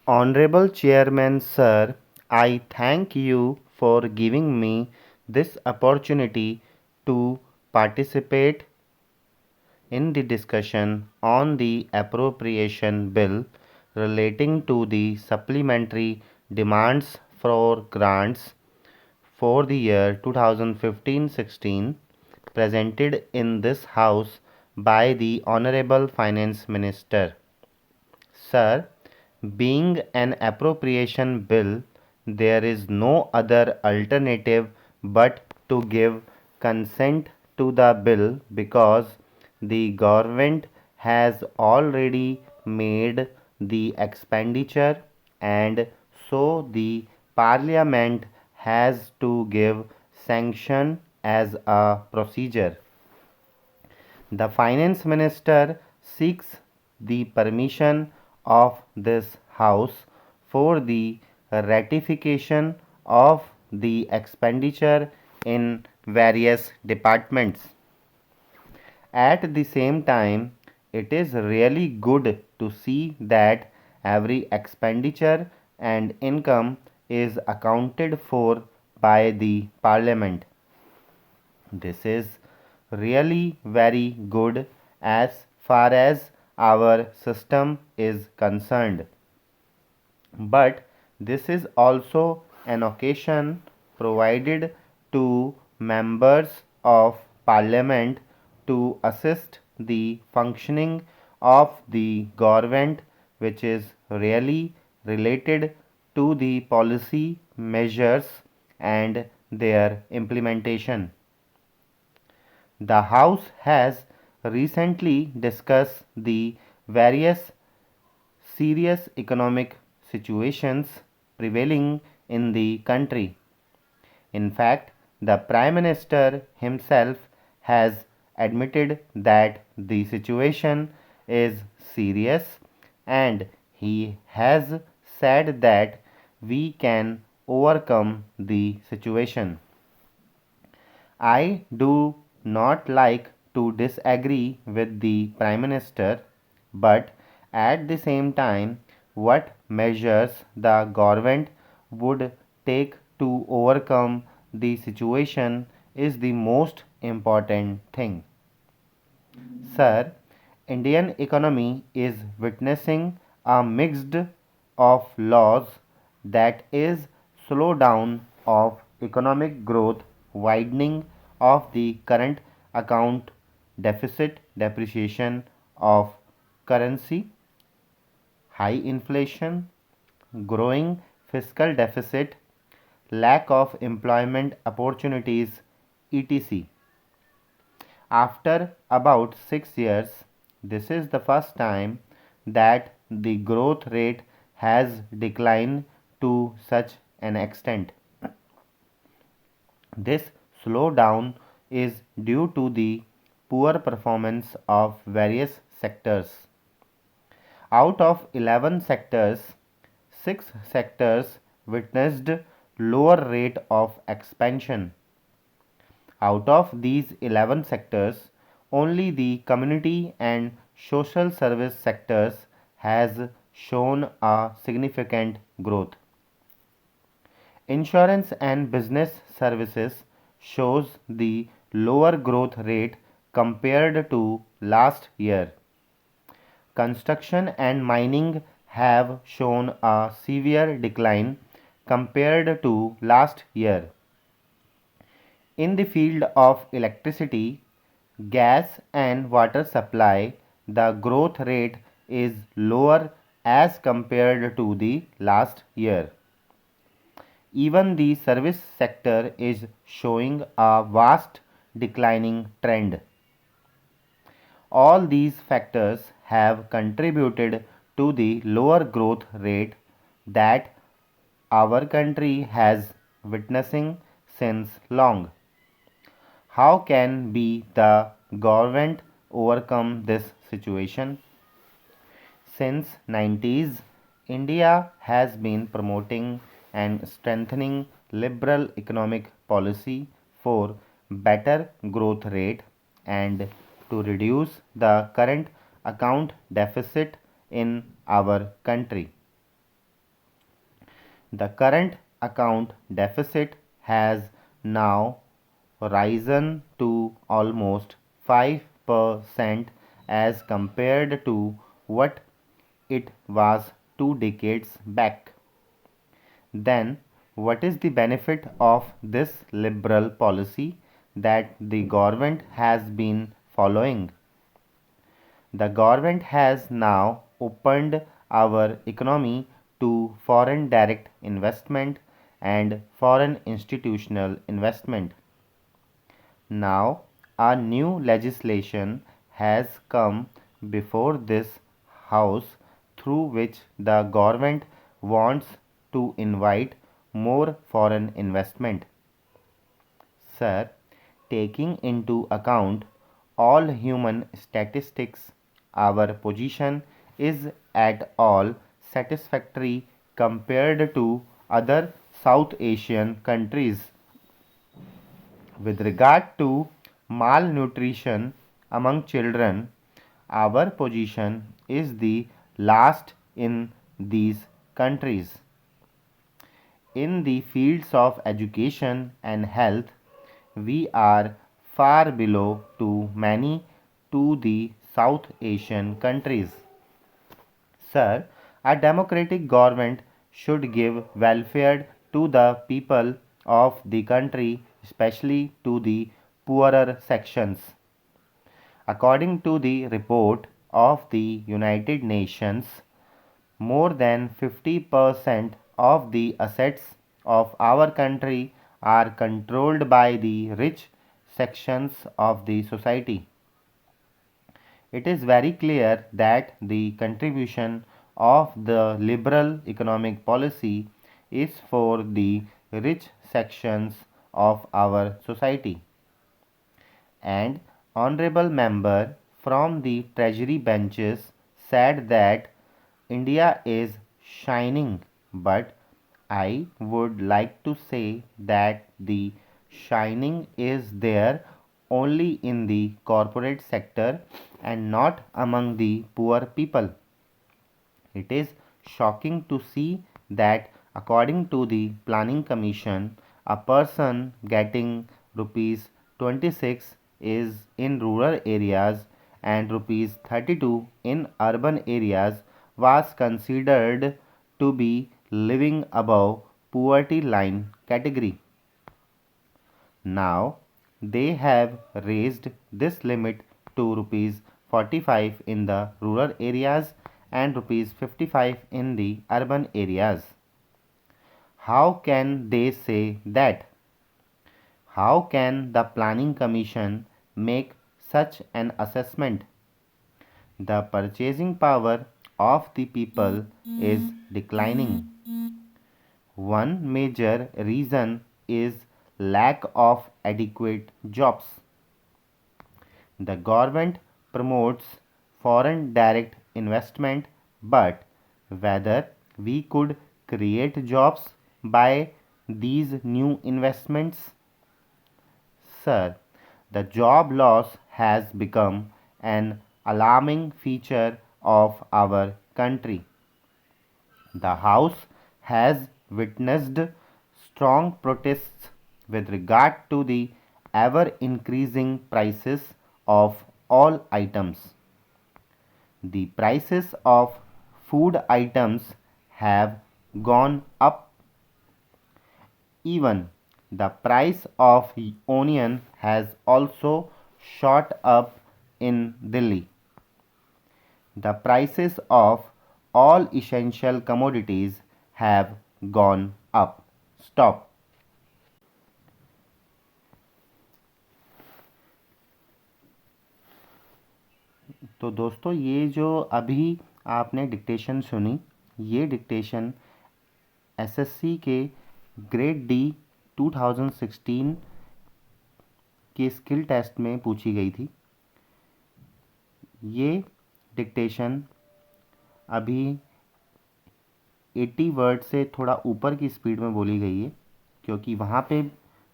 Honorable Chairman, sir, I thank you for giving me this opportunity to participate in the discussion on the appropriation bill relating to the supplementary demands for grants for the year 2015-16 presented in this House by the Honorable Finance Minister. Sir, being an appropriation bill, there is no other alternative but to give consent to the bill because the government has already made the expenditure and so the parliament has to give sanction as a procedure. The finance minister seeks the permission of this House for the ratification of the expenditure in various departments. At the same time, it is really good to see that every expenditure and income is accounted for by the Parliament. This is really very good as far as our system is concerned. But this is also an occasion provided to members of parliament to assist the functioning of the government, which is really related to the policy measures and their implementation. The House has recently discussed the various serious economic situations prevailing in the country. In fact, the Prime Minister himself has admitted that the situation is serious and he has said that we can overcome the situation. I do not like to disagree with the Prime Minister, but at the same time, what measures the government would take to overcome the situation is the most important thing. Sir, Indian economy is witnessing a mixed of laws that is slowdown of economic growth, widening of the current account deficit, depreciation of currency, high inflation, growing fiscal deficit, lack of employment opportunities, etc. After about 6 years, this is the first time that the growth rate has declined to such an extent. This slowdown is due to the poor performance of various sectors. Out of 11 sectors, 6 sectors witnessed lower rate of expansion. Out of these 11 sectors, only the community and social service sectors has shown a significant growth. Insurance and business services shows the lower growth rate compared to last year. Construction and mining have shown a severe decline compared to last year. In the field of electricity, gas and water supply, the growth rate is lower as compared to the last year. Even the service sector is showing a vast declining trend. All these factors have contributed to the lower growth rate that our country has witnessing since long. How can be the government overcome this situation? Since 90s, India has been promoting and strengthening liberal economic policy for better growth rate and to reduce the current account deficit in our country. The current account deficit has now risen to almost 5% as compared to what it was 2 decades back. Then, what is the benefit of this liberal policy that the government has been following? The government has now opened our economy to foreign direct investment and foreign institutional investment. Now, a new legislation has come before this House through which the government wants to invite more foreign investment. Sir, taking into account all human statistics, our position is at all satisfactory compared to other South Asian countries. With regard to malnutrition among children, our position is the last in these countries. In the fields of education and health, we are far below to many to the South Asian countries. Sir, a democratic government should give welfare to the people of the country, especially to the poorer sections. According to the report of the United Nations, more than 50% of the assets of our country are controlled by the rich sections of the society. It is very clear that the contribution of the liberal economic policy is for the rich sections of our society. And honorable member from the treasury benches said that India is shining, but I would like to say that the shining is there only in the corporate sector and not among the poor people. It is shocking to see that according to the Planning Commission, a person getting rupees 26 is in rural areas and rupees 32 in urban areas was considered to be living above poverty line category. Now they have raised this limit to rupees 45 in the rural areas and rupees 55 in the urban areas. How can they say that? How can the Planning Commission make such an assessment? The purchasing power of the people is declining. One major reason is lack of adequate jobs. The government promotes foreign direct investment, but whether we could create jobs by these new investments? Sir, the job loss has become an alarming feature of our country. The House has witnessed strong protests with regard to the ever increasing prices of all items. The prices of food items have gone up. Even the price of onion has also shot up in Delhi. The prices of all essential commodities have gone up. Stop. तो दोस्तों ये जो अभी आपने dictation सुनी, ये dictation SSC के grade D 2016 के स्किल टेस्ट में पूछी गई थी। ये डिक्टेशन अभी 80 वर्ड से थोड़ा ऊपर की स्पीड में बोली गई है, क्योंकि वहाँ पे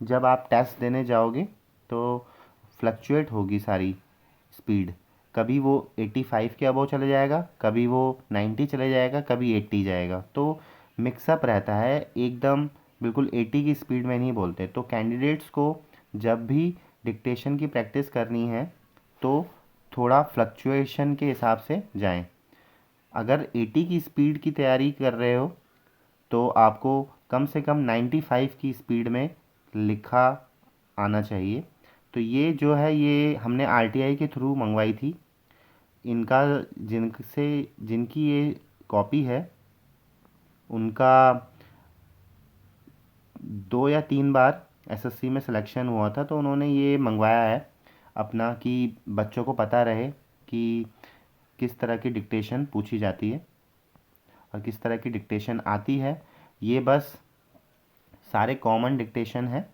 जब आप टेस्ट देने जाओगे तो फ्लक्चुएट होगी सारी स्पीड। कभी वो 85 के अबव चले जाएगा, कभी वो 90 चले जाएगा, कभी 80 जाएगा। तो मिक्सअप रहता है, एकदम बिल्कुल 80 की स्पीड में नहीं बोलते। तो कैंडिडेट्स को जब भी डिक्टेशन की प्रैक्टिस करनी है तो थोड़ा फ्लक्चुएशन के हिसाब से जाएं। अगर 80 की स्पीड की तैयारी कर रहे हो तो आपको कम से कम 95 की स्पीड में लिखा आना चाहिए। तो ये जो है ये हमने आरटीआई के थ्रू मंगवाई थी। इनका जिनकी ये कॉपी है उनका 2 या 3 बार एसएससी में सिलेक्शन हुआ था, तो उन्होंने ये मंगवाया है अपना कि बच्चों को पता रहे कि किस तरह की डिक्टेशन पूछी जाती है और किस तरह की डिक्टेशन आती है। ये बस सारे कॉमन डिक्टेशन है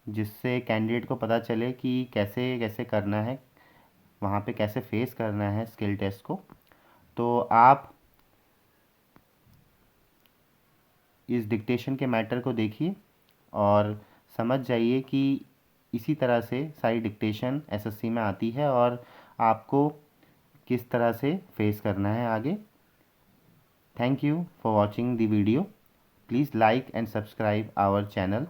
जिससे कैंडिडेट को पता चले कि कैसे कैसे करना है, वहाँ पे कैसे फेस करना है स्किल टेस्ट को। तो आप इस डिक्टेशन के मैटर को देखिए और समझ जाइए कि इसी तरह से सारी डिक्टेशन एसएससी में आती है और आपको किस तरह से फेस करना है आगे। Thank you for watching the video. Please like and subscribe our channel.